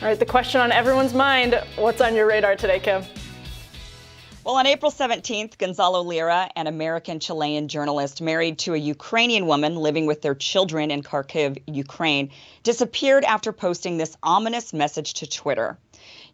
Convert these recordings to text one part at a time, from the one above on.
All right, the question on everyone's mind, what's on your radar today, Kim? Well, on April 17th, Gonzalo Lira, an American-Chilean journalist married to a Ukrainian woman living with their children in Kharkiv, Ukraine, disappeared after posting this ominous message to Twitter.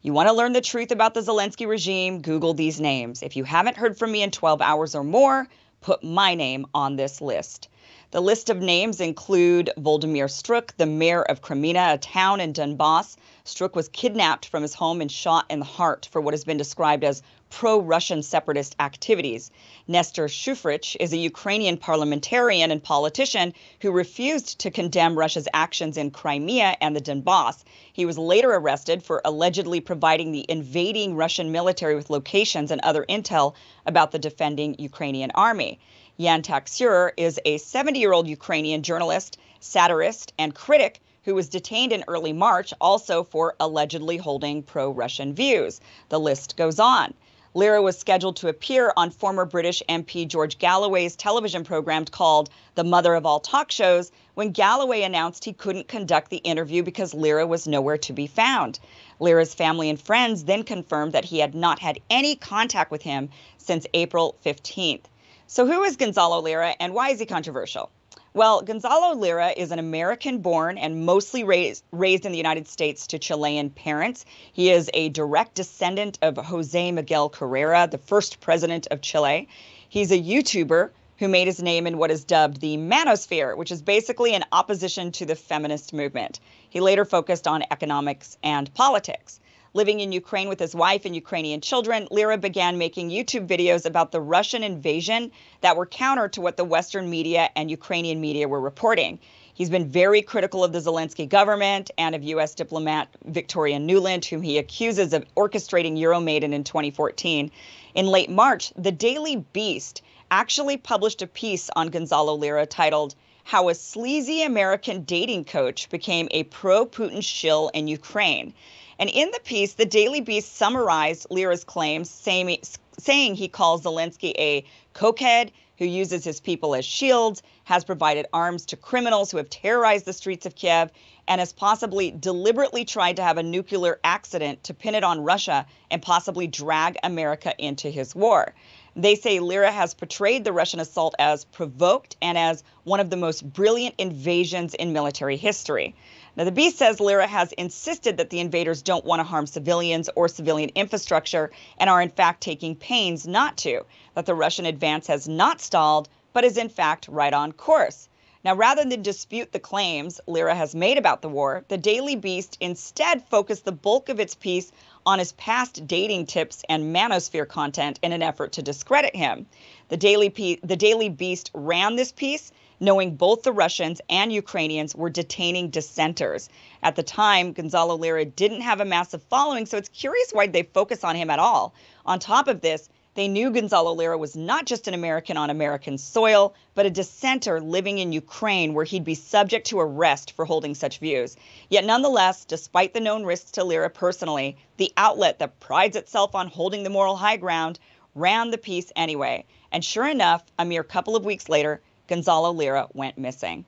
You want to learn the truth about the Zelensky regime? Google these names. If you haven't heard from me in 12 hours or more, put my name on this list. The list of names include Volodymyr Struk, the mayor of Kreminna, a town in Donbass. Struk was kidnapped from his home and shot in the heart for what has been described as pro-Russian separatist activities. Nestor Shufrich is a Ukrainian parliamentarian and politician who refused to condemn Russia's actions in Crimea and the Donbass. He was later arrested for allegedly providing the invading Russian military with locations and other intel about the defending Ukrainian army. Yan Taksur is a 70-year-old Ukrainian journalist, satirist, and critic who was detained in early March, also for allegedly holding pro-Russian views. The list goes on. Lira was scheduled to appear on former British MP George Galloway's television program called The Mother of All Talk Shows when Galloway announced he couldn't conduct the interview because Lira was nowhere to be found. Lira's family and friends then confirmed that he had not had any contact with him since April 15th. So who is Gonzalo Lira and why is he controversial? Well, Gonzalo Lira is an American-born and mostly raised in the United States to Chilean parents. He is a direct descendant of Jose Miguel Carrera, the first president of Chile. He's a YouTuber who made his name in what is dubbed the manosphere, which is basically an opposition to the feminist movement. He later focused on economics and politics. Living in Ukraine with his wife and Ukrainian children, Lira began making YouTube videos about the Russian invasion that were counter to what the Western media and Ukrainian media were reporting. He's been very critical of the Zelensky government and of U.S. diplomat Victoria Nuland, whom he accuses of orchestrating Euromaidan in 2014. In late March, the Daily Beast actually published a piece on Gonzalo Lira titled, "How a Sleazy American Dating Coach Became a Pro-Putin Shill in Ukraine." And in the piece, the Daily Beast summarized Lira's claims, saying he calls Zelensky a cokehead who uses his people as shields, has provided arms to criminals who have terrorized the streets of Kiev, and has possibly deliberately tried to have a nuclear accident to pin it on Russia and possibly drag America into his war. They say Lira has portrayed the Russian assault as provoked and as one of the most brilliant invasions in military history. Now, the Beast says Lira has insisted that the invaders don't want to harm civilians or civilian infrastructure and are in fact taking pains not to, that the Russian advance has not stalled, but is in fact right on course. Now, rather than dispute the claims Lira has made about the war, the Daily Beast instead focused the bulk of its piece on his past dating tips and manosphere content in an effort to discredit him. The Daily Beast ran this piece knowing both the Russians and Ukrainians were detaining dissenters. At the time, Gonzalo Lira didn't have a massive following, so it's curious why they focus on him at all. On top of this, they knew Gonzalo Lira was not just an American on American soil, but a dissenter living in Ukraine where he'd be subject to arrest for holding such views. Yet nonetheless, despite the known risks to Lira personally, the outlet that prides itself on holding the moral high ground ran the piece anyway. And sure enough, a mere couple of weeks later, Gonzalo Lira went missing.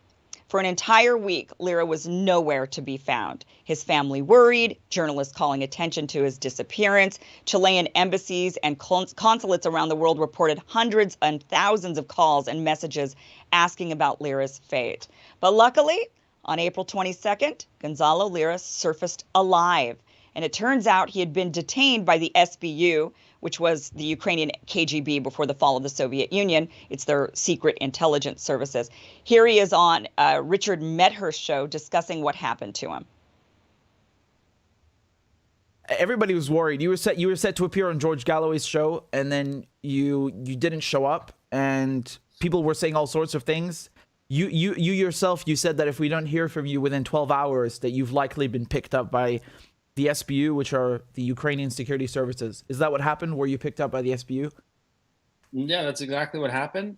For an entire week, Lira was nowhere to be found. His family worried, journalists calling attention to his disappearance. Chilean embassies and consulates around the world reported hundreds and thousands of calls and messages asking about Lira's fate. But luckily, on April 22nd, Gonzalo Lira surfaced alive. And it turns out he had been detained by the SBU, which was the Ukrainian KGB before the fall of the Soviet Union. It's their secret intelligence services. Here he is on Richard Medhurst's show discussing what happened to him. Everybody was worried. You were set to appear on George Galloway's show, and then you didn't show up, and people were saying all sorts of things. You yourself, you said that if we don't hear from you within 12 hours, that you've likely been picked up by the SBU, which are the Ukrainian security services. Is that what happened? Were you picked up by the SBU? Yeah, that's exactly what happened.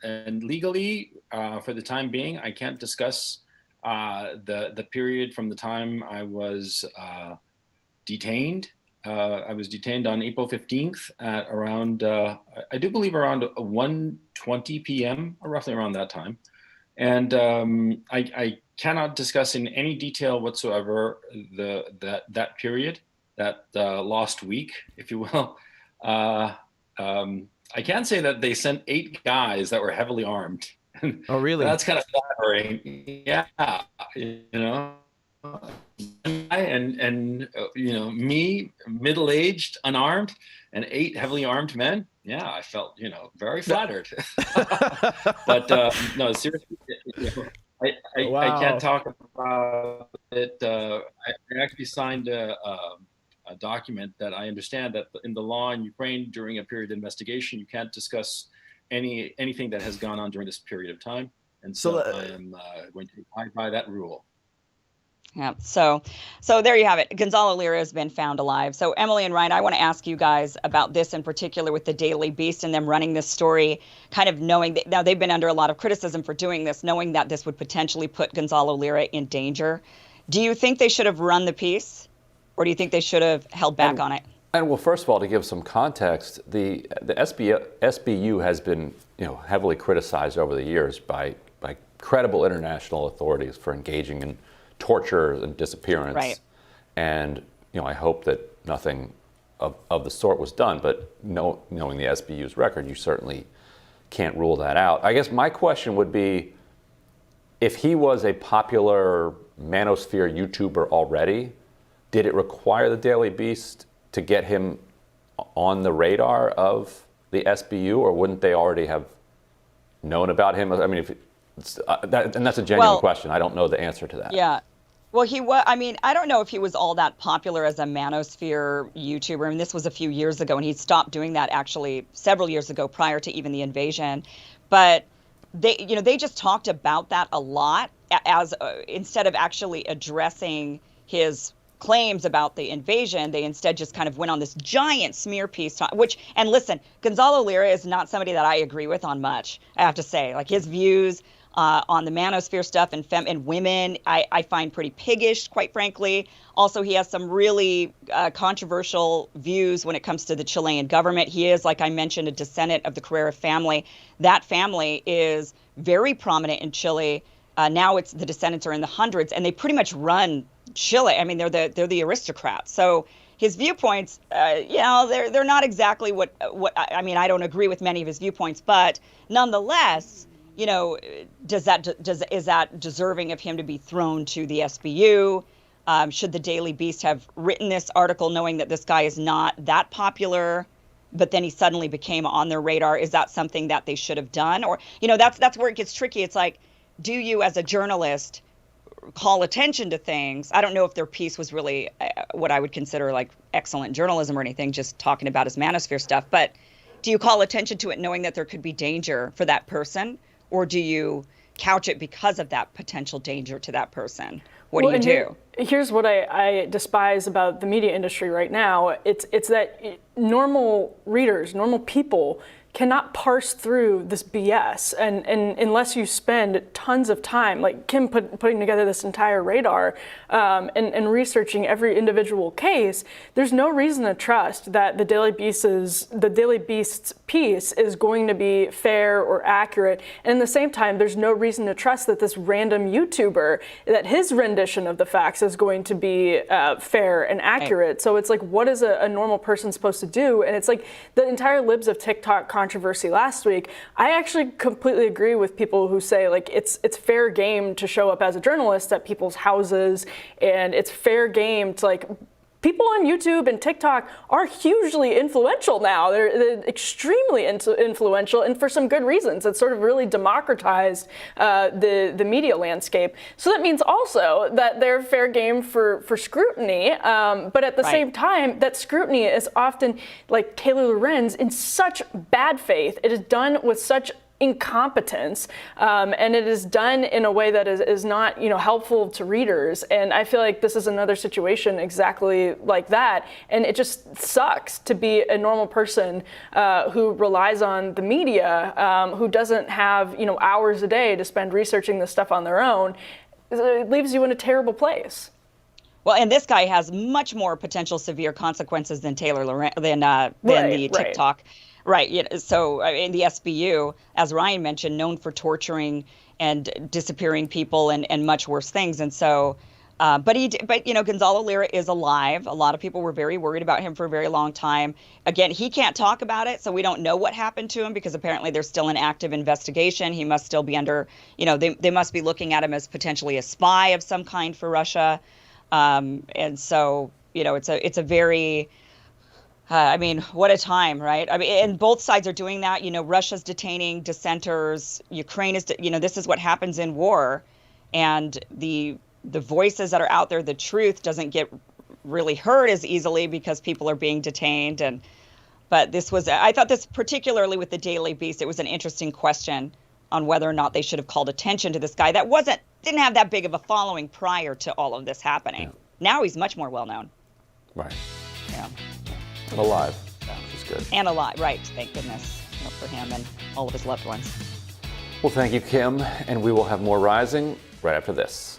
And legally, for the time being, I can't discuss the period from the time I was detained. I was detained on April 15th at around, I do believe around 1:20 p.m., roughly around that time. And I cannot discuss in any detail whatsoever that period, that lost week, if you will. I can say that they sent 8 guys that were heavily armed. Oh, really? That's kind of flattering. Yeah, you know. And me, middle-aged, unarmed, and 8 heavily armed men. Yeah, I felt very flattered. But no, seriously, Wow. I can't talk about it. I actually signed a document that I understand that in the law in Ukraine during a period of investigation, you can't discuss anything that has gone on during this period of time, and so I am going to abide by that rule. Yeah. So there you have it. Gonzalo Lira has been found alive. So Emily and Ryan, I want to ask you guys about this in particular with the Daily Beast and them running this story, kind of knowing that now they've been under a lot of criticism for doing this, knowing that this would potentially put Gonzalo Lira in danger. Do you think they should have run the piece, or do you think they should have held back on it? And well, first of all, to give some context, the SBU has been heavily criticized over the years by credible international authorities for engaging in torture and disappearance. Right. And I hope that nothing of the sort was done, but knowing the SBU's record, you certainly can't rule that out. I guess my question would be, if he was a popular manosphere YouTuber already, did it require the Daily Beast to get him on the radar of the SBU, or wouldn't they already have known about him? I mean, and that's a genuine question. I don't know the answer to that. Yeah. Well, he was, I don't know if he was all that popular as a manosphere YouTuber. I mean, this was a few years ago, and he stopped doing that actually several years ago prior to even the invasion. But they just talked about that a lot as instead of actually addressing his claims about the invasion, they instead just kind of went on this giant smear piece, and listen, Gonzalo Lira is not somebody that I agree with on much, I have to say. Like, his views on the manosphere stuff and women, I find pretty piggish, quite frankly. Also, he has some really controversial views when it comes to the Chilean government. He is, like I mentioned, a descendant of the Carrera family. That family is very prominent in Chile. Now the descendants are in the hundreds, and they pretty much run Chile. I mean, they're the aristocrats. So his viewpoints, they're not exactly what I don't agree with many of his viewpoints, but nonetheless, is that deserving of him to be thrown to the SBU? Should the Daily Beast have written this article knowing that this guy is not that popular, but then he suddenly became on their radar? Is that something that they should have done? Or, that's where it gets tricky. It's like, do you as a journalist call attention to things? I don't know if their piece was really what I would consider like excellent journalism or anything, just talking about his manosphere stuff. But do you call attention to it knowing that there could be danger for that person? Or do you couch it because of that potential danger to that person? What do you do? Here's what I despise about the media industry right now. It's that normal readers, normal people cannot parse through this BS, and unless you spend tons of time, like Kim putting together this entire radar and researching every individual case, there's no reason to trust that the Daily Beast's piece is going to be fair or accurate. And at the same time, there's no reason to trust that this random YouTuber, that his rendition of the facts is going to be fair and accurate. Right. So it's like, what is a normal person supposed to do? And it's like the entire Libs of TikTok controversy last week. I actually completely agree with people who say like it's fair game to show up as a journalist at people's houses, and it's fair game to like people on YouTube and TikTok are hugely influential now. They're extremely influential, and for some good reasons. It's sort of really democratized the media landscape. So that means also that they're fair game for scrutiny, but at the same time, that scrutiny is often, like Taylor Lorenz, in such bad faith. It is done with such incompetence, and it is done in a way that is not helpful to readers. And I feel like this is another situation exactly like that, and it just sucks to be a normal person who relies on the media, who doesn't have hours a day to spend researching this stuff on their own. It leaves you in a terrible place. Well, and this guy has much more potential severe consequences than Taylor Lorenz, than the TikTok. Right. So in the SBU, as Ryan mentioned, known for torturing and disappearing people and much worse things. And so, but Gonzalo Lira is alive. A lot of people were very worried about him for a very long time. Again, he can't talk about it, so we don't know what happened to him because apparently there's still an active investigation. He must still be under, they must be looking at him as potentially a spy of some kind for Russia. And so, it's a very, what a time, right? And both sides are doing that. Russia's detaining dissenters. Ukraine is, this is what happens in war. And the voices that are out there, the truth doesn't get really heard as easily because people are being detained. But I thought this particularly with the Daily Beast, it was an interesting question on whether or not they should have called attention to this guy that didn't have that big of a following prior to all of this happening. Yeah. Now he's much more well known. Right. Yeah. And alive, which is good. And alive, right. Thank goodness for him and all of his loved ones. Well, thank you, Kim. And we will have more Rising right after this.